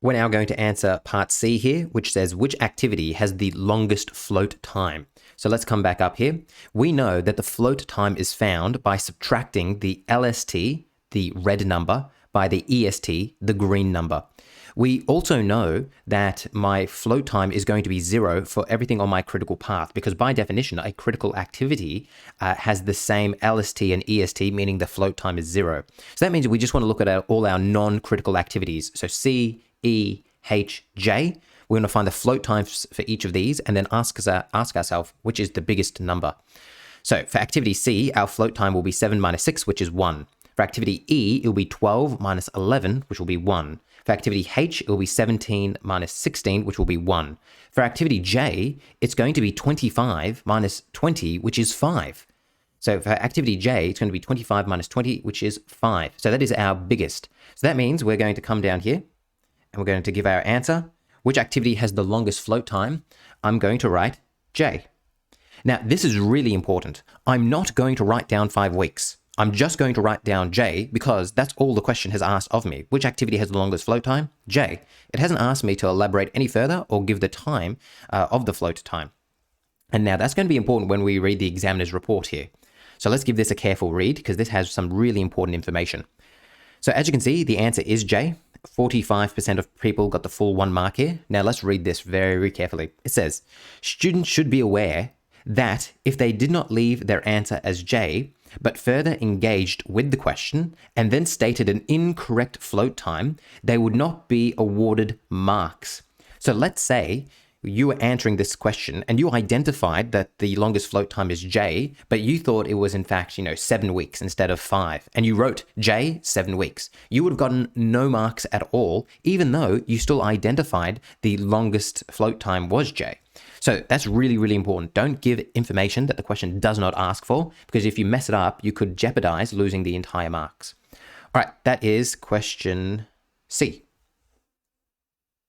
We're now going to answer part C here, which says which activity has the longest float time. So let's come back up here. We know that the float time is found by subtracting the LST, the red number, by the EST, the green number. We also know that my float time is going to be 0 for everything on my critical path, because by definition, a critical activity has the same LST and EST, meaning the float time is 0. So that means we just want to look at all our non-critical activities. So C, E, H, J. We're going to find the float times for each of these and then ask ourselves which is the biggest number. So for activity C, our float time will be 7 minus 6, which is 1. For activity E, it will be 12 minus 11, which will be 1. For activity H, it will be 17 minus 16, which will be 1. For activity J, it's going to be 25 minus 20, which is 5. So for activity J, it's going to be 25 minus 20, which is 5. So that is our biggest. So that means we're going to come down here and we're going to give our answer. Which activity has the longest float time? I'm going to write J. Now, this is really important. I'm not going to write down 5 weeks. I'm just going to write down J because that's all the question has asked of me. Which activity has the longest float time? J. It hasn't asked me to elaborate any further or give the time of the float time. And now that's going to be important when we read the examiner's report here. So let's give this a careful read because this has some really important information. So as you can see, the answer is J. 45% of people got the full 1 mark here. Now let's read this very carefully. It says, students should be aware that if they did not leave their answer as J, but further engaged with the question and then stated an incorrect float time, they would not be awarded marks. So let's say you were answering this question and you identified that the longest float time is J, but you thought it was in fact, 7 weeks instead of 5. And you wrote J, 7 weeks. You would have gotten no marks at all, even though you still identified the longest float time was J. So that's really important. Don't give information that the question does not ask for, because if you mess it up, you could jeopardize losing the entire marks. All right, that is question C.